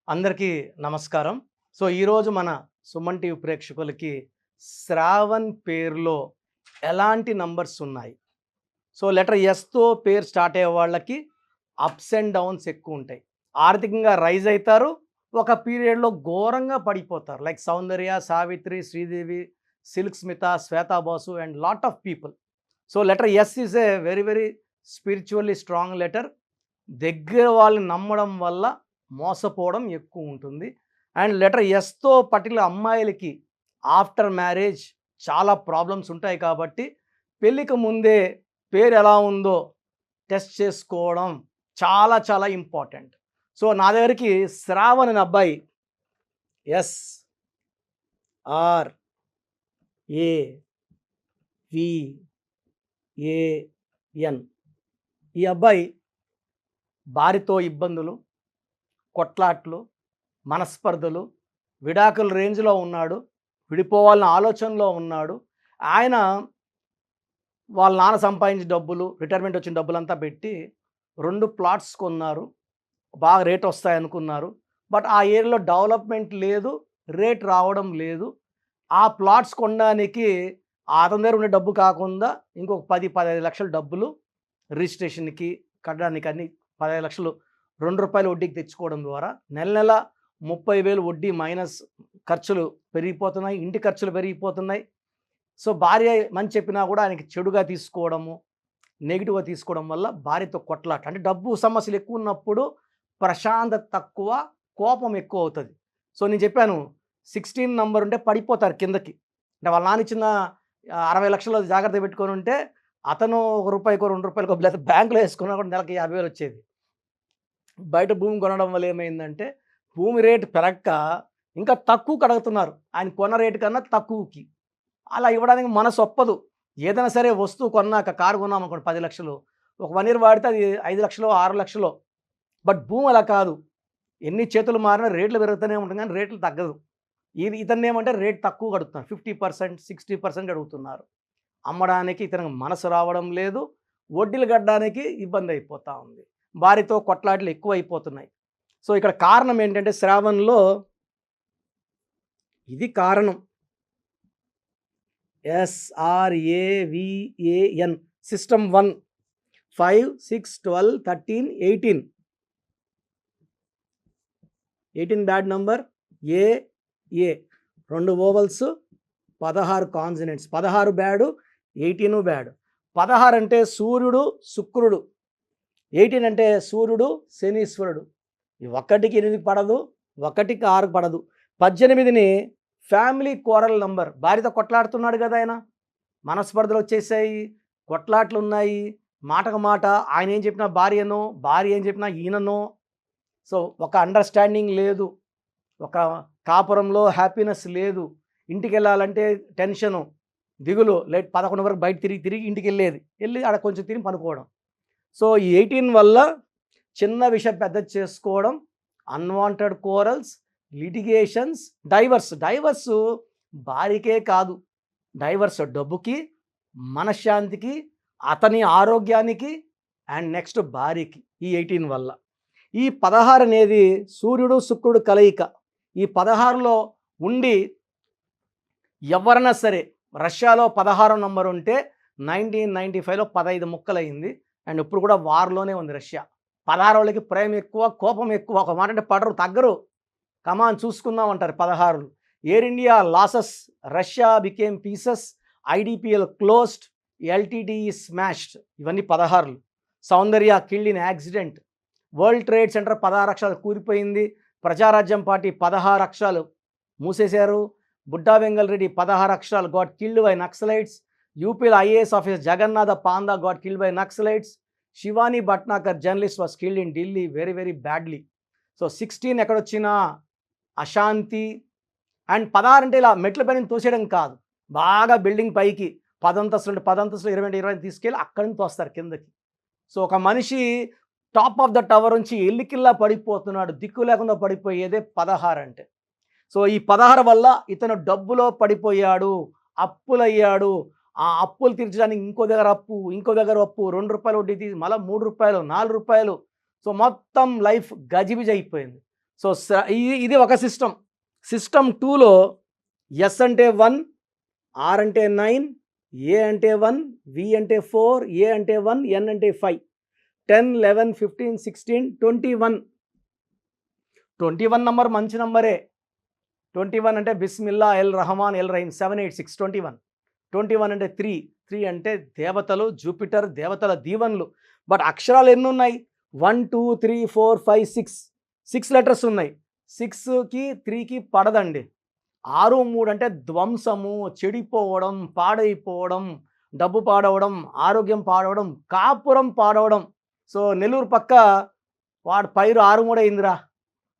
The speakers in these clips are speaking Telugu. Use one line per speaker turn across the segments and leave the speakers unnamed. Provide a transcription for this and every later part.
అందరికీ నమస్కారం. ఈరోజు మన సుమన్ టీవీ ప్రేక్షకులకి శ్రావణ్ పేరులో ఎలాంటి నంబర్స్ ఉన్నాయి? లెటర్ ఎస్‌తో పేరు స్టార్ట్ అయ్యే వాళ్ళకి అప్స్ అండ్ డౌన్స్ ఎక్కువుంటాయి. ఆర్థికంగా రైజ్ అయితారు. ఒక పీరియడ్‌లో ఘోరంగా పడిపోతారు. Like Soundarya, Savitri, Sridevi, Silk Smitha, Shweta Basu and lot of people. Letter S is a very very spiritually strong letter. దగ్గర వాళ్ళని నమ్మడం వల్ల మోసపోవడం ఎక్కువ ఉంటుంది. అండ్ లెటర్ ఎస్‌తో పర్టిక్యులర్ అమ్మాయిలకి ఆఫ్టర్ మ్యారేజ్ చాలా ప్రాబ్లమ్స్ ఉంటాయి కాబట్టి పెళ్ళికి ముందే పేరు ఎలా ఉందో టెస్ట్ చేసుకోవడం చాలా చాలా ఇంపార్టెంట్. నా దగ్గరికి శ్రావణ్ అనే అబ్బాయి ఎస్ ఆర్ ఏ వి ఏ ఎన్ ఈ అబ్బాయి భార్యతో ఇబ్బందులు, కొట్లాట్లు, మనస్పర్ధలు, విడాకుల రేంజ్‌లో ఉన్నాడు. విడిపోవాలన్న ఆలోచనలో ఉన్నాడు. ఆయన వాళ్ళ నాన్న సంపాదించిన డబ్బులు, రిటైర్మెంట్ వచ్చిన డబ్బులంతా పెట్టి 2 ప్లాట్స్ కొన్నారు. బాగా రేట్ వస్తాయనుకున్నారు. బట్ ఆ ఏరియాలో డెవలప్‌మెంట్ లేదు. రేట్ రావడం లేదు. ఆ ప్లాట్స్ కొనడానికి అతని దగ్గర ఉండే డబ్బు కాకుండా ఇంకొక 10, 15 లక్షల డబ్బులు రిజిస్ట్రేషన్‌కి, కట్టడానికి అన్నీ 15 లక్షలు రూ. 2 వడ్డీకి తెచ్చుకోవడం ద్వారా నెల నెల 30,000 వడ్డీ మైనస్ ఖర్చులు పెరిగిపోతున్నాయి. ఇంటి ఖర్చులు పెరిగిపోతున్నాయి. భార్య మంచి చెప్పినా కూడా ఆయనకి చెడుగా తీసుకోవడము, నెగెటివ్‌గా తీసుకోవడం వల్ల భార్యతో కొట్లాట. అంటే డబ్బు సమస్యలు ఎక్కువ ఉన్నప్పుడు ప్రశాంతత తక్కువ, కోపం ఎక్కువ అవుతది. నేను చెప్పాను 16 నంబర్ ఉంటే పడిపోతారు కిందకి. అంటే వాళ్ళ నాన్న ఇచ్చిన 60 లక్షలు జాగ్రత్తగా పెట్టుకొని ఉంటే అతను రూపాయికో, రూ. 2కో లేకపోతే బ్యాంక్‌లో వేసుకున్నా కూడా నెలకి 50,000 వచ్చేది. బయట భూమి కొనడం వల్ల ఏమైందంటే భూమి రేటు పెరక్క ఇంకా తక్కువకి అడుగుతున్నారు. ఆయన కొన్న రేటు కన్నా తక్కువకి. అలా ఇవ్వడానికి మనసు ఒప్పదు. ఏదైనా సరే వస్తువు కొన్నాక కారు కొన్నామనుకోండి 10 లక్షలు. ఒక 1 ఇయర్ వాడితే అది 5 లక్షలో, 6 లక్షలో. బట్ భూమి అలా కాదు. ఎన్ని చేతులు మారినా రేట్లు పెరుగుతూనే ఉంటుంది కానీ రేట్లు తగ్గదు. ఇతన్నేమంటే రేట్ తక్కువగా అడుగుతున్నారు. 50%, 60% అడుగుతున్నారు. అమ్మడానికి ఇతనికి మనసు రావడం లేదు. వడ్డీలు కట్టడానికి ఇబ్బంది అయిపోతూ ఉంది. భార్యతో కొట్లాటలు ఎక్కువైపోతున్నాయి. ఇక్కడ కారణం ఏంటంటే శ్రావణ్‌లో ఇది కారణం. SRAVAN system 1 5, 6, 12, 13, 18. 18 bad number. A 2 vowels, 16 consonants. 16 bad, 18 bad. 16 అంటే సూర్యుడు, శుక్రుడు. 18 అంటే సూర్యుడు, శనీశ్వరుడు. 1కి 8 పడదు, 1కి 6 పడదు. 18ని ఫ్యామిలీ క్వారల్ నంబర్. భార్యతో కొట్లాడుతున్నాడు కదా ఆయన. మనస్పర్ధలు వచ్చేసాయి, కొట్లాట్లు ఉన్నాయి. మాటకు మాట ఆయన ఏం చెప్పినా భార్యనో, భార్య ఏం చెప్పినా ఈయననో. ఒక అండర్స్టాండింగ్ లేదు. ఒక కాపురంలో హ్యాపీనెస్ లేదు. ఇంటికి వెళ్ళాలంటే టెన్షను, దిగులు. లేట్ 11 వరకు బయట తిరిగి ఇంటికి వెళ్ళి ఆడ కొంచెం తిని పనుకోవడం. ఈ 18 వల్ల చిన్న విషయం పెద్దది చేసుకోవడం, అన్వాంటెడ్ కోరల్స్, లిటిగేషన్స్, డైవర్స్ భార్యకే కాదు. డైవర్స్ డబ్బుకి, మనశ్శాంతికి, అతని ఆరోగ్యానికి అండ్ నెక్స్ట్ భార్యకి ఈ 18 వల్ల. ఈ 16 అనేది సూర్యుడు, శుక్రుడు కలయిక. ఈ 16లో ఉండి ఎవరైనా సరే రష్యాలో 16 నంబర్ ఉంటే 1995లో 15 ముక్కలయింది. అండ్ ఇప్పుడు కూడా వార్‌లోనే ఉంది రష్యా. 16 వాళ్ళకి ప్రేమ ఎక్కువ, కోపం ఎక్కువ. ఒక మాట అంటే పడరు, తగ్గరు. కమాన్ చూసుకుందాం అంటారు 16. Air India losses, Russia became pieces, IDPL closed, LTTE smashed. ఇవన్నీ 16. Soundarya killed in accident. World Trade Center 16 అక్షరాలు కూలిపోయింది. ప్రజారాజ్యం పార్టీ 16 అక్షరాలు మూసేశారు. బుడ్డా వెంగల్ రెడ్డి 16 అక్షరాలు గాట్ కిల్డ్ బై నక్సలైట్స్. యూపీలో IAS officer Jagannatha Panda got killed by naxalites. Shivani Bhatnagar journalist was killed in Delhi very very badly. 16 ఎక్కడొచ్చినా అశాంతి. అండ్ 16 అంటే ఇలా మెట్ల పైన తోసేయడం కాదు. బాగా బిల్డింగ్ పైకి 10 అంతస్తులు 10 అంతస్తులు 20 తీసుకెళ్ళి అక్కడి నుంచి తోస్తారు కిందకి. ఒక మనిషి టాప్ ఆఫ్ ద టవర్ నుంచి ఎల్లికిల్లా పడిపోతున్నాడు. దిక్కు లేకుండా పడిపోయేదే 16 అంటే. ఈ 16 వల్ల ఇతను డబ్బులో పడిపోయాడు, అప్పులయ్యాడు. ఆ అప్పులు తీర్చడానికి ఇంకో దగ్గర అప్పు, రూ. 2 వడ్డీ తీసి మళ్ళీ రూ. 3, రూ. 4. మొత్తం లైఫ్ గజిబిజి అయిపోయింది. సో ఇది ఒక సిస్టమ్. సిస్టమ్ 2లో ఎస్ అంటే 1, ఆర్ అంటే 9, ఏ అంటే 1, వి అంటే 4, ఏ అంటే 1, ఎన్ అంటే 5, 10, 11, 15, 16, 21. 21 నంబర్ మంచి నంబరే. 21 అంటే బిస్మిల్లా, ఎల్ రహమాన్, ఎల్ రహీం, 7, 8, 6, 21. 21 అంటే 3 అంటే దేవతలు, జూపిటర్, దేవతల దీవెనలు. బట్ అక్షరాలు ఎన్ని ఉన్నాయి? 1, 2, 3, 4, 5, 6 లెటర్స్ ఉన్నాయి. 6కి 3కి పడదండి. 6, 3 అంటే ధ్వంసము, చెడిపోవడం, పాడైపోవడం, డబ్బు పాడవడం, ఆరోగ్యం పాడవడం, కాపురం పాడవడం. సో నెల్లూరు పక్క వాడు పైరు 6, 3 అయిందిరా,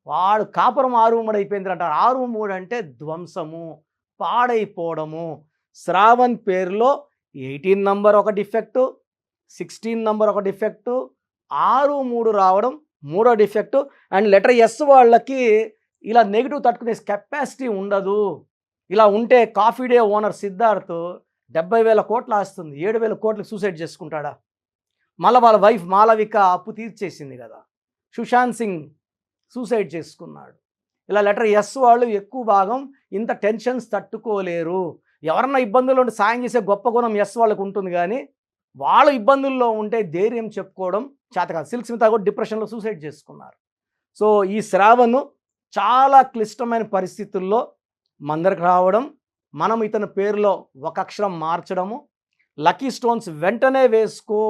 వాడు కాపురం 6, 3 అయిపోయిందిరా అంటారు. 6, 3 అంటే ధ్వంసము, పాడైపోవడము. శ్రావణ్ పేరులో 18 నంబర్ ఒక డిఫెక్టు, 16 నంబర్ ఒక డిఫెక్టు, 6, 3 రావడం మూడో డిఫెక్టు. అండ్ లెటర్ ఎస్ వాళ్ళకి ఇలా నెగిటివ్ తట్టుకునే కెపాసిటీ ఉండదు. ఇలా ఉంటే కాఫీ డే ఓనర్ సిద్ధార్థ్ 70,000 కోట్లు ఆస్తుంది, 7,000 కోట్లకు సూసైడ్ చేసుకుంటాడా? మళ్ళీ వాళ్ళ వైఫ్ మాలవిక అప్పు తీర్చేసింది కదా. సుశాంత్ సింగ్ సూసైడ్ చేసుకున్నాడు. ఇలా లెటర్ ఎస్ వాళ్ళు ఎక్కువ భాగం ఇంత టెన్షన్స్ తట్టుకోలేరు. ఎవరన్నా ఇబ్బందుల్లో ఉంటే సాయం చేసే గొప్ప గుణం ఎస్ వాళ్ళకు ఉంటుంది, కానీ వాళ్ళు ఇబ్బందుల్లో ఉంటే ధైర్యం చెప్పుకోవడం చేత కాదు. సిల్క్ స్మిత కూడా డిప్రెషన్లో సూసైడ్ చేసుకున్నారు. సో ఈ శ్రావణ్ చాలా క్లిష్టమైన పరిస్థితుల్లో మందరికి రావడం, మనం ఇతని పేరులో ఒక అక్షరం మార్చడము, లక్కీ స్టోన్స్ వెంటనే వేసుకో,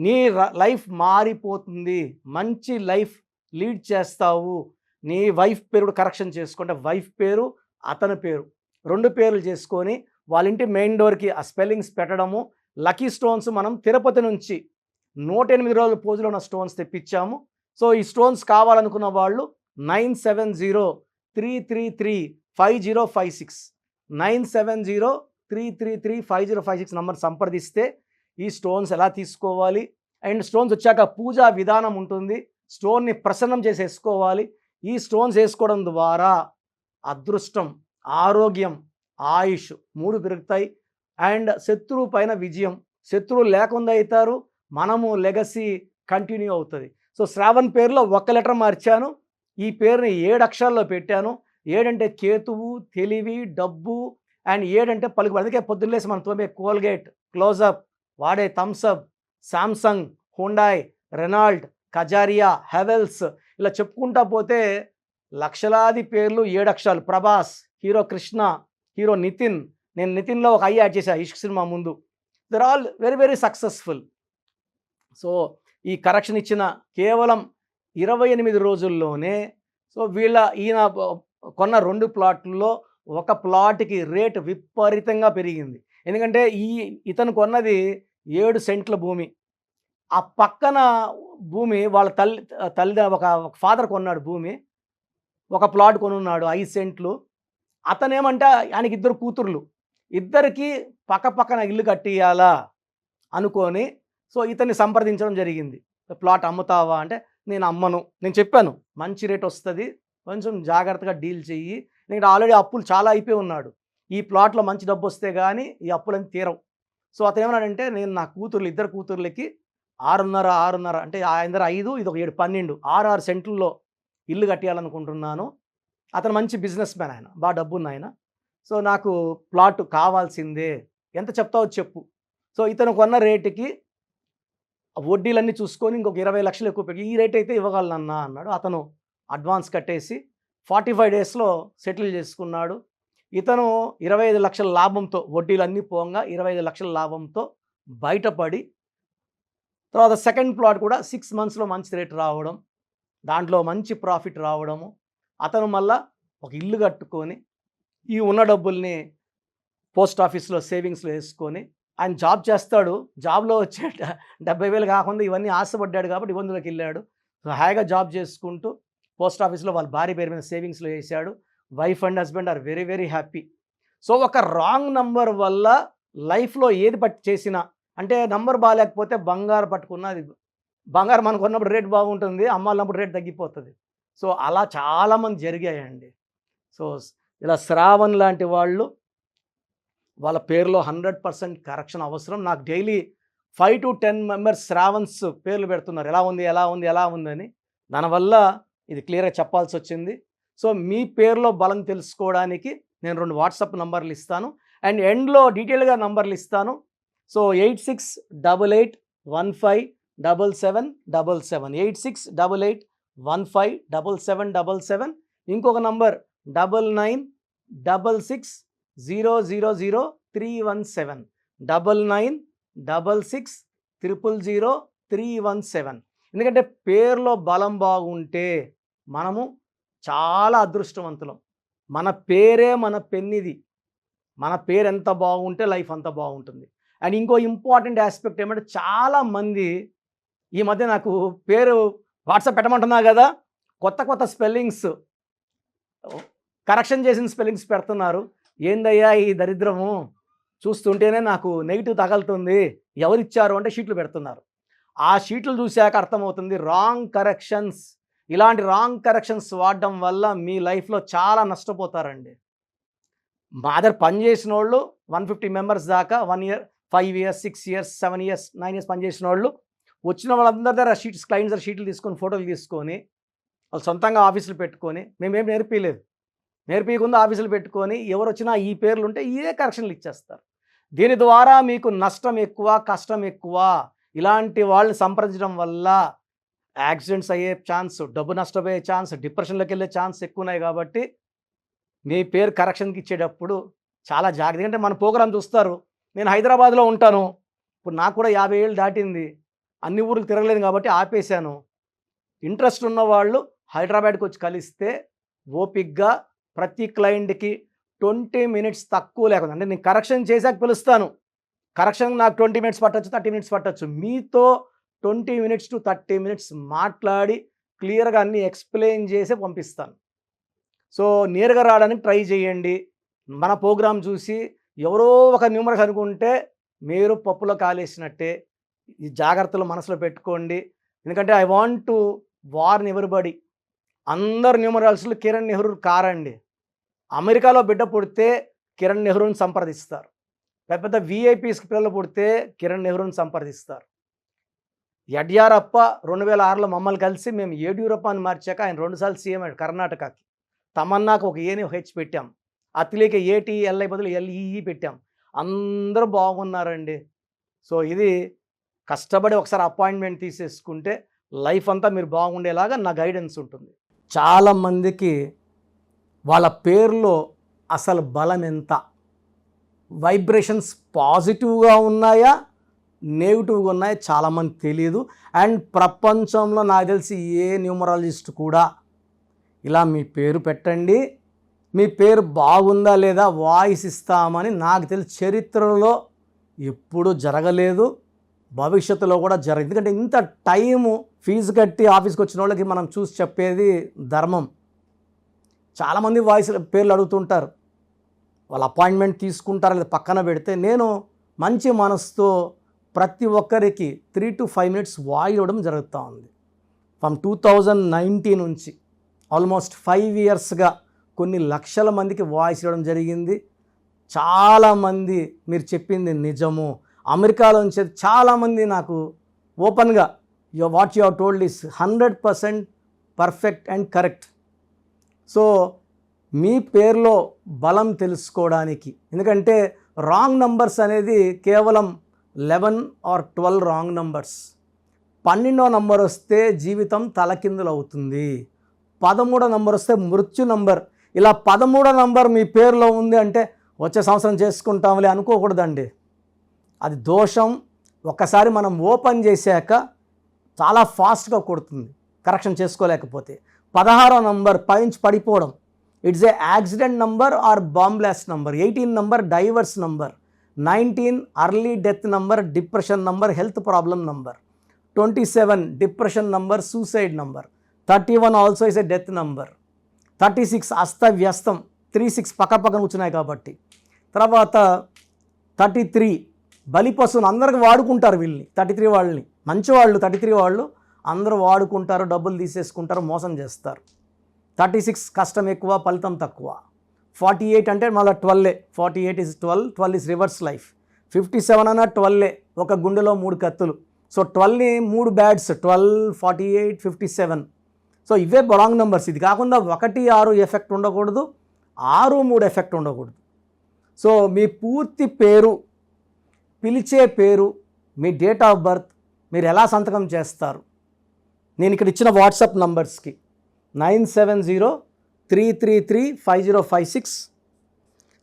నీ లైఫ్ మారిపోతుంది, మంచి లైఫ్ లీడ్ చేస్తావు. నీ వైఫ్ పేరు కరెక్షన్ చేసుకుంటే వైఫ్ పేరు, అతని పేరు 2 పేర్లు చేసుకొని వాళ్ళ ఇంటి మెయిన్ డోర్కి ఆ స్పెల్లింగ్స్ పెట్టడము. లక్కీ స్టోన్స్ మనం తిరుపతి నుంచి 108 రోజుల పూజలో ఉన్న స్టోన్స్ తెప్పించాము. సో ఈ స్టోన్స్ కావాలనుకున్న వాళ్ళు 9703335056 9703335056 నంబర్ సంప్రదిస్తే ఈ స్టోన్స్ ఎలా తీసుకోవాలి, అండ్ స్టోన్స్ వచ్చాక పూజా విధానం ఉంటుంది. స్టోన్ని ప్రసన్నం చేసి వేసుకోవాలి. ఈ స్టోన్స్ వేసుకోవడం ద్వారా అదృష్టం, ఆరోగ్యం, ఆయుష్ 3 పెరుగుతాయి. అండ్ శత్రువు పైన విజయం, శత్రువు లేకుండా అవుతారు, మనము లెగసీ కంటిన్యూ అవుతుంది. సో శ్రావణ్ పేరులో ఒక లెటర్ మార్చాను, ఈ పేరుని 7 అక్షరాల్లో పెట్టాను. 7 అంటే కేతువు, తెలివి, డబ్బు, అండ్ 7 అంటే పలుకుబడి. అందుకే పొద్దున్నేసి మనం తోమే కోల్గేట్, క్లోజప్, వాడే Thums Up, Samsung, Hyundai, Renault, Kajaria, Havells, ఇలా చెప్పుకుంటా పోతే లక్షలాది పేర్లు 7 అక్షరాలు. Prabhas, hero Krishna, hero Nitin. నేను నితిన్లో ఒక ఐ యాడ్ చేశాను ఇష్క్ సినిమా ముందు. They're all very very successful. So ఈ కరెక్షన్ ఇచ్చిన కేవలం 28 రోజుల్లోనే సో ఈయన కొన్న 2 ప్లాట్లలో ఒక ప్లాట్కి రేటు విపరీతంగా పెరిగింది. ఎందుకంటే ఇతను కొన్నది 7 సెంట్ల భూమి. ఆ పక్కన భూమి వాళ్ళ తల్లి ఒక ఫాదర్ కొన్నాడు భూమి, ఒక ప్లాట్ కొనున్నాడు 5 సెంట్లు. అతనేమంటే ఆయనకి 2 కూతుర్లు, ఇద్దరికి పక్కన ఇల్లు కట్టియాలా అనుకొని సో ఇతన్ని సంప్రదించడం జరిగింది. ప్లాట్ అమ్ముతావా అంటే నేను అమ్మను. నేను చెప్పాను మంచి రేట్ వస్తుంది, కొంచెం జాగ్రత్తగా డీల్ చెయ్యి, ఎందుకంటే ఆల్రెడీ అప్పులు చాలా అయిపోయి ఉన్నాడు. ఈ ప్లాట్లో మంచి డబ్బు వస్తే కానీ ఈ అప్పులని తీరవు. సో అతను ఏమన్నాడంటే నేను నా కూతుర్లు 2 కూతుర్లకి 6.5 అంటే ఆయన దగ్గర 5, ఇది ఒక 7, 12, 6 సెంట్లలో ఇల్లు కట్టేయాలనుకుంటున్నాను. అతను మంచి బిజినెస్ మ్యాన్, ఆయన బాగా డబ్బున్న ఆయన. సో నాకు ప్లాట్ కావాల్సిందే, ఎంత చెప్తావో చెప్పు. సో ఇతను కొన్న రేటుకి వడ్డీలన్నీ చూసుకొని ఇంకొక 20 లక్షలు ఎక్కువ పెట్టి ఈ రేట్ అయితే ఇవ్వగలనన్నా అన్నాడు. అతను అడ్వాన్స్ కట్టేసి 45 డేస్లో సెటిల్ చేసుకున్నాడు. ఇతను 25 లక్షల లాభంతో, వడ్డీలన్నీ పోగా 25 లక్షల లాభంతో బయటపడి, తర్వాత సెకండ్ ప్లాట్ కూడా 6 మంత్స్లో మంచి రేట్ రావడం, దాంట్లో మంచి ప్రాఫిట్ రావడము. అతను మళ్ళా ఒక ఇల్లు కట్టుకొని ఈ ఉన్న డబ్బుల్ని పోస్ట్ ఆఫీస్లో సేవింగ్స్లో వేసుకొని ఆయన జాబ్ చేస్తాడు. జాబ్లో వచ్చే 70,000 కాకుండా ఇవన్నీ ఆశపడ్డాడు కాబట్టి ఇబ్బందులకు వెళ్ళాడు. హాయిగా జాబ్ చేసుకుంటూ పోస్ట్ ఆఫీస్లో వాళ్ళ భార్య పేరు మీద సేవింగ్స్లో వేసాడు. Wife and husband are very very happy. So ఒక రాంగ్ నంబర్ వల్ల లైఫ్లో ఏది చేసినా, అంటే నంబర్ బాగాలేకపోతే బంగారు పట్టుకున్న అది బంగారం మనకు ఉన్నప్పుడు రేట్ బాగుంటుంది, అమ్మాలన్నప్పుడు రేట్ తగ్గిపోతుంది. సో అలా చాలామంది జరిగాయండి. సో ఇలా శ్రావణ్ లాంటి వాళ్ళు వాళ్ళ పేరులో 100% కరెక్షన్ అవసరం. నాకు డైలీ 5 to 10 మెంబర్స్ శ్రావణ్స్ పేర్లు పెడుతున్నారు, ఎలా ఉంది అని. దానివల్ల ఇది క్లియర్గా చెప్పాల్సి వచ్చింది. సో మీ పేరులో బలం తెలుసుకోవడానికి నేను 2 వాట్సాప్ నంబర్లు ఇస్తాను అండ్ ఎండ్లో డీటెయిల్గా నంబర్లు ఇస్తాను. సో 8688157777 8688157777 ఇంకొక నంబర్ 9966000317 9966000317. ఎందుకంటే పేరులో బలం బాగుంటే మనము చాలా అదృష్టవంతులం. మన పేరే మన పెన్నిది. మన పేరు ఎంత బాగుంటే లైఫ్ అంత బాగుంటుంది. అండ్ ఇంకో ఇంపార్టెంట్ ఆస్పెక్ట్ ఏమంటే చాలామంది ఈ మధ్య నాకు పేరు వాట్సాప్ పెట్టమంటున్నా కదా, కొత్త స్పెల్లింగ్స్ కరెక్షన్ చేసిన స్పెల్లింగ్స్ పెడుతున్నారు. ఏందయ్యా ఈ దరిద్రము, చూస్తుంటేనే నాకు నెగిటివ్ తగలుతుంది, ఎవరిచ్చారు అంటే షీట్లు పెడుతున్నారు. ఆ షీట్లు చూశాక అర్థమవుతుంది రాంగ్ కరెక్షన్స్. ఇలాంటి రాంగ్ కరెక్షన్స్ వాడడం వల్ల మీ లైఫ్లో చాలా నష్టపోతారండి. మా దగ్గర పనిచేసిన వాళ్ళు 150 మెంబర్స్ దాకా 1 year 5 years 6 years 7 years 9 years పనిచేసిన వాళ్ళు వచ్చిన వాళ్ళందరి దగ్గర షీట్స్ క్లయింట్స్ దగ్గర షీట్లు తీసుకొని ఫోటోలు తీసుకొని వాళ్ళు సొంతంగా ఆఫీసులు పెట్టుకొని, మేమేం నేర్పించకుండా ఆఫీసులు పెట్టుకొని ఎవరు వచ్చినా ఈ పేర్లు ఉంటే ఇదే కరెక్షన్లు ఇచ్చేస్తారు. దీని ద్వారా మీకు నష్టం ఎక్కువ, కష్టం ఎక్కువ. ఇలాంటి వాళ్ళని సంప్రదించడం వల్ల యాక్సిడెంట్స్ అయ్యే ఛాన్స్, డబ్బు నష్టపోయే ఛాన్స్, డిప్రెషన్లోకి వెళ్ళే ఛాన్స్ ఎక్కువ ఉన్నాయి. కాబట్టి మీ పేరు కరెక్షన్కి ఇచ్చేటప్పుడు చాలా జాగ్రత్త. ఎందుకంటే మన ప్రోగ్రాం చూస్తారు. నేను హైదరాబాద్లో ఉంటాను, ఇప్పుడు నాకు కూడా 50 ఏళ్ళు దాటింది, అన్ని ఊర్లు తిరగలేదు కాబట్టి ఆపేశాను. ఇంట్రెస్ట్ ఉన్న వాళ్ళు హైదరాబాద్కి వచ్చి కలిస్తే ఓపిక్గా ప్రతి క్లయింట్కి 20 minutes తక్కువ లేకుండా, అంటే నేను కరెక్షన్ చేశాక పిలుస్తాను. కరెక్షన్ నాకు 20 minutes పట్టచ్చు, 30 minutes పట్టచ్చు. మీతో 20 minutes to 30 minutes మాట్లాడి క్లియర్గా అన్నీ ఎక్స్ప్లెయిన్ చేసి పంపిస్తాను. సో నేరుగా రావడానికి ట్రై చేయండి. మన ప్రోగ్రాం చూసి ఎవరో ఒక న్యూమరస్ అనుకుంటే మీరు పప్పులో కాలేసినట్టే. ఈ జాగ్రత్తలు మనసులో పెట్టుకోండి. ఎందుకంటే I want to warn everybody. అందరు న్యూమరాల్స్లో కిరణ్ నెహ్రూ కారండి. అమెరికాలో బిడ్డ పుడితే కిరణ్ నెహ్రూని సంప్రదిస్తారు. పెద్ద విఐపీస్కి పిల్లలు పుడితే కిరణ్ నెహ్రూని సంప్రదిస్తారు. యడ్యూరప్ప 2006లో మమ్మల్ని కలిసి మేము యడ్యూరప్ప అని మార్చాక ఆయన 2 సార్లు సీఎం అయ్యాడు కర్ణాటకకి. తమన్నాకు ఒక ఏని హెచ్ పెట్టాం, అతిలేక ఏటీఎల్ఐ బదులు ఎల్ఈఈ పెట్టాం. అందరూ బాగున్నారండి. సో ఇది కష్టపడి ఒకసారి అపాయింట్మెంట్ తీసేసుకుంటే లైఫ్ అంతా మీరు బాగుండేలాగా నా గైడెన్స్ ఉంటుంది. చాలామందికి వాళ్ళ పేరులో అసలు బలం ఎంత, వైబ్రేషన్స్ పాజిటివ్గా ఉన్నాయా నెగిటివ్గా ఉన్నాయా చాలామంది తెలియదు. అండ్ ప్రపంచంలో నాకు తెలిసి ఏ న్యూమరాలజిస్ట్ కూడా ఇలా మీ పేరు పెట్టండి, మీ పేరు బాగుందా లేదా వాయిస్ ఇస్తామని నాకు తెలిసి చరిత్రలో ఎప్పుడూ జరగలేదు, భవిష్యత్తులో కూడా జరగదు. ఎందుకంటే ఇంత టైము ఫీజు కట్టి ఆఫీస్కి వచ్చిన వాళ్ళకి మనం చూసి చెప్పేది ధర్మం. చాలామంది వాయిస్ పేర్లు అడుగుతుంటారు, వాళ్ళు అపాయింట్మెంట్ తీసుకుంటారు లేదా పక్కన పెడితే నేను మంచి మనసుతో ప్రతి ఒక్కరికి 3 to 5 minutes వాయిస్ ఇవ్వడం జరుగుతూ ఉంది. ఫ్రమ్ 2019 నుంచి ఆల్మోస్ట్ 5 yearsగా కొన్ని లక్షల మందికి వాయిస్ ఇవ్వడం జరిగింది. చాలామంది మీరు చెప్పింది నిజము. అమెరికాలో నుంచి చాలామంది నాకు ఓపెన్గా what you have told is 100% perfect and correct. So మీ పేరులో బలం తెలుసుకోవడానికి, ఎందుకంటే రాంగ్ నంబర్స్ అనేది కేవలం 11 or 12 రాంగ్ నంబర్స్. 12వ నంబర్ వస్తే జీవితం తలకిందులు అవుతుంది. 13వ నంబర్ వస్తే మృత్యు నంబర్. ఇలా 13వ నంబర్ మీ పేరులో ఉంది అంటే వచ్చే సంవత్సరం చేసుకుంటాంలే అనుకోకూడదండి, అది దోషం. ఒక్కసారి మనం ఓపెన్ చేశాక చాలా ఫాస్ట్గా కొడుతుంది కరెక్షన్ చేసుకోలేకపోతే. 16వ నంబర్ పైనుంచి పడిపోవడం, it's a accident number or bomb blast number. 18 number divorce number. 19 early death number, depression number, health problem number. 27 depression number, suicide number. 31 also is a death number. 36 అస్తవ్యస్తం, 36 పక్కన కూర్చున్నాయి కాబట్టి. తర్వాత 33 బలిపశువును, అందరికి వాడుకుంటారు వీళ్ళని. 33 వాళ్ళని మంచివాళ్ళు, 33 వాళ్ళు అందరూ వాడుకుంటారు, డబ్బులు తీసేసుకుంటారు, మోసం చేస్తారు. 36 కష్టం ఎక్కువ, ఫలితం తక్కువ. 48 అంటే మళ్ళీ 12. 48 is 12, 12 is రివర్స్ లైఫ్. 57 అన్న 12, ఒక గుండెలో 3 కత్తులు. సో 12ని 3 బ్యాడ్స్, 12, 48, 57. సో ఇవే రాంగ్ నెంబర్స్. ఇది కాకుండా 1, 6 ఎఫెక్ట్ ఉండకూడదు, 6, 3 ఎఫెక్ట్ ఉండకూడదు. సో మీ పూర్తి పేరు, పిలిచే పేరు, మీ డేట్ ఆఫ్ బర్త్, మీరు ఎలా సంతకం చేస్తారు, నేను ఇక్కడ ఇచ్చిన వాట్సాప్ నంబర్స్కి 9703335056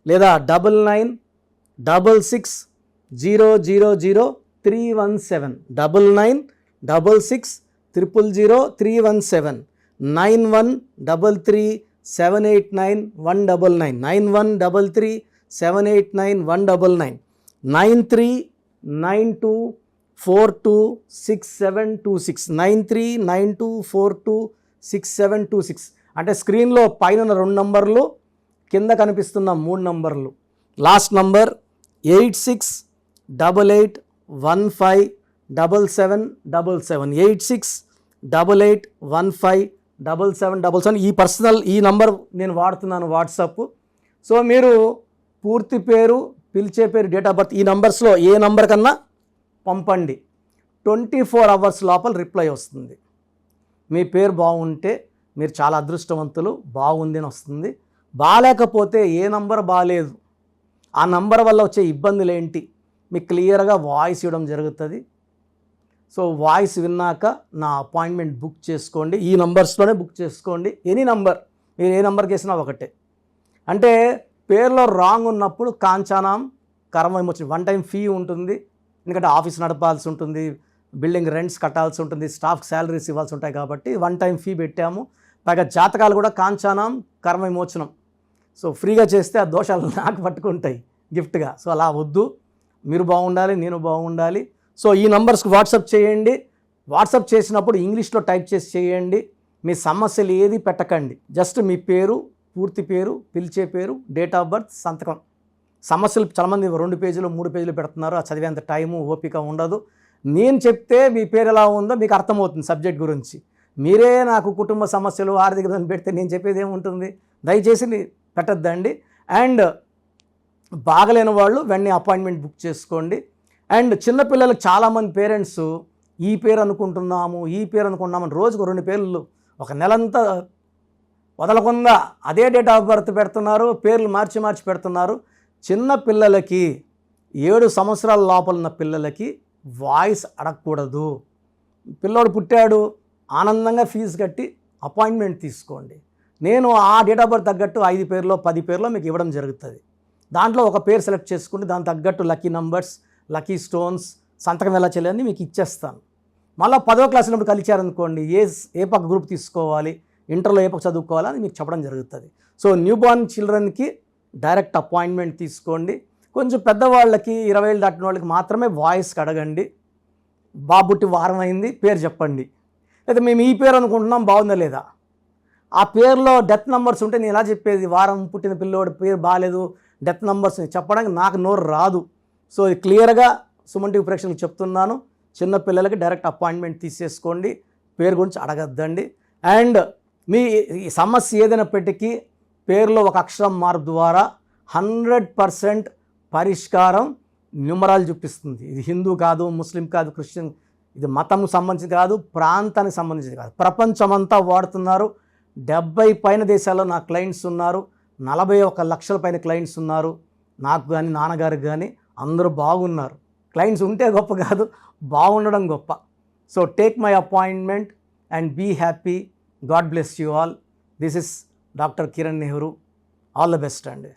లేదా 9966000317 9966000317 9133789199 9133789199 9392426726 9392426726. అంటే స్క్రీన్లో పైన 2 నంబర్లు, కింద కనిపిస్తున్న 3 నంబర్లు. Last number 8688157777 8688157777. ఈ నంబర్ నేను వాడుతున్నాను వాట్సాప్. సో మీరు పూర్తి పేరు, పిలిచే పేరు, డేట్ ఆఫ్ బర్త్ ఈ నంబర్స్లో ఏ నంబర్ కన్నా పంపండి. 24 అవర్స్ లోపల రిప్లై వస్తుంది. మీ పేరు బాగుంటే మీరు చాలా అదృష్టవంతులు, బాగుంది అని వస్తుంది. బాగాలేకపోతే ఏ నంబర్ బాగాలేదు, ఆ నంబర్ వల్ల వచ్చే ఇబ్బందులు ఏంటి మీకు క్లియర్గా వాయిస్ ఇవ్వడం జరుగుతుంది. సో వాయిస్ విన్నాక నా అపాయింట్మెంట్ బుక్ చేసుకోండి. ఈ నంబర్స్లోనే బుక్ చేసుకోండి. ఎనీ నంబర్, మీరు ఏ నంబర్కి వేసినా ఒకటే. అంటే పేరులో రాంగ్ ఉన్నప్పుడు కాంచానాం కర్మ విమోచన 1 టైం ఫీ ఉంటుంది. ఎందుకంటే ఆఫీస్ నడపాల్సి ఉంటుంది, బిల్డింగ్ రెంట్స్ కట్టాల్సి ఉంటుంది, స్టాఫ్కి శాలరీస్ ఇవ్వాల్సి ఉంటాయి కాబట్టి 1 టైం ఫీ పెట్టాము. పైగా జాతకాలు కూడా కాంచానాం కర్మ విమోచనం. సో ఫ్రీగా చేస్తే ఆ దోషాలు నాకు పట్టుకుంటాయి గిఫ్ట్గా. సో అలా వద్దు, మీరు బాగుండాలి, నేను బాగుండాలి. సో ఈ నంబర్స్కి వాట్సాప్ చేయండి. వాట్సాప్ చేసినప్పుడు ఇంగ్లీష్లో టైప్ చేసి చేయండి. మీ సమస్యలు ఏది పెట్టకండి. జస్ట్ మీ పేరు, పూర్తి పేరు, పిలిచే పేరు, డేట్ ఆఫ్ బర్త్, సంతకం. సమస్యలు చాలామంది 2 పేజీలు 3 పేజీలు పెడుతున్నారు. ఆ చదివేంత టైము ఓపిక ఉండదు. నేను చెప్తే మీ పేరు ఎలా ఉందో మీకు అర్థమవుతుంది సబ్జెక్ట్ గురించి. మీరే నాకు కుటుంబ సమస్యలు, ఆర్థిక ఇబ్బంది పెడితే నేను చెప్పేది ఏముంటుంది? దయచేసి పెట్టద్దండి. అండ్ బాగలేని వాళ్ళు వెంటనే అపాయింట్మెంట్ బుక్ చేసుకోండి. అండ్ చిన్నపిల్లలకు చాలామంది పేరెంట్స్ ఈ పేరు అనుకుంటున్నాము, ఈ పేరు అనుకుంటున్నామని రోజుకు 2 పేర్లు ఒక నెలంతా వదలకుండా అదే డేట్ ఆఫ్ బర్త్ పెడుతున్నారు, పేర్లు మార్చి మార్చి పెడుతున్నారు. చిన్న పిల్లలకి 7 సంవత్సరాల లోపల ఉన్న పిల్లలకి వాయిస్ అడగకూడదు. పిల్లోడు పుట్టాడు, ఆనందంగా ఫీజు కట్టి అపాయింట్మెంట్ తీసుకోండి. నేను ఆ డేట్ ఆఫ్ బర్త్ తగ్గట్టు 5 పేర్లో 10 పేర్లో మీకు ఇవ్వడం జరుగుతుంది. దాంట్లో ఒక పేరు సెలెక్ట్ చేసుకుంటే దాని తగ్గట్టు లక్కీ నంబర్స్, లక్కీ స్టోన్స్, సంతకం ఎలా చేయాలని మీకు ఇచ్చేస్తాను. మళ్ళీ 10వ క్లాసులో కలిచారనుకోండి, ఏ పక్క గ్రూప్ తీసుకోవాలి, ఇంటర్లో ఏ పక్క చదువుకోవాలి అని మీకు చెప్పడం జరుగుతుంది. సో న్యూ బార్న్ చిల్డ్రన్కి డైరెక్ట్ అపాయింట్మెంట్ తీసుకోండి. కొంచెం పెద్దవాళ్ళకి 20 ఏళ్ళు దాటిన వాళ్ళకి మాత్రమే వాయిస్కి అడగండి. బాబుట్టి వారం అయింది, పేరు చెప్పండి. లేదా మేము ఈ పేరు అనుకుంటున్నాం, బాగుందా లేదా? ఆ పేరులో డెత్ నెంబర్స్ ఉంటే నేను ఎలా చెప్పేది? వారం పుట్టిన పిల్లోడి పేరు బాగాలేదు, డెత్ నెంబర్స్ చెప్పడానికి నాకు నోరు రాదు. సో ఇది క్లియర్గా సుమన్ టీవీ ప్రేక్షకులకు చెప్తున్నాను. చిన్నపిల్లలకి డైరెక్ట్ అపాయింట్మెంట్ తీసేసుకోండి, పేరు గురించి అడగద్దండి. అండ్ మీ సమస్య ఏదైనప్పటికీ పేరులో ఒక అక్షరం మార్పు ద్వారా 100% పరిష్కారం న్యూమరాలజీ చూపిస్తుంది. ఇది హిందూ కాదు, ముస్లిం కాదు, క్రిస్టియన్, ఇది మతం సంబంధించి కాదు, ప్రాంతానికి సంబంధించి కాదు, ప్రపంచమంతా వాడుతున్నారు. 70 పైన దేశాల్లో నా క్లయింట్స్ ఉన్నారు, 41 లక్షల పైన క్లయింట్స్ ఉన్నారు. నాకు కానీ నాన్నగారికి కానీ అందరూ బాగున్నారు. క్లయింట్స్ ఉంటే గొప్ప కాదు, బాగుండడం గొప్ప. So take my appointment and be happy. God bless you all. This is doctor Kiran Nehru. All the best అండి.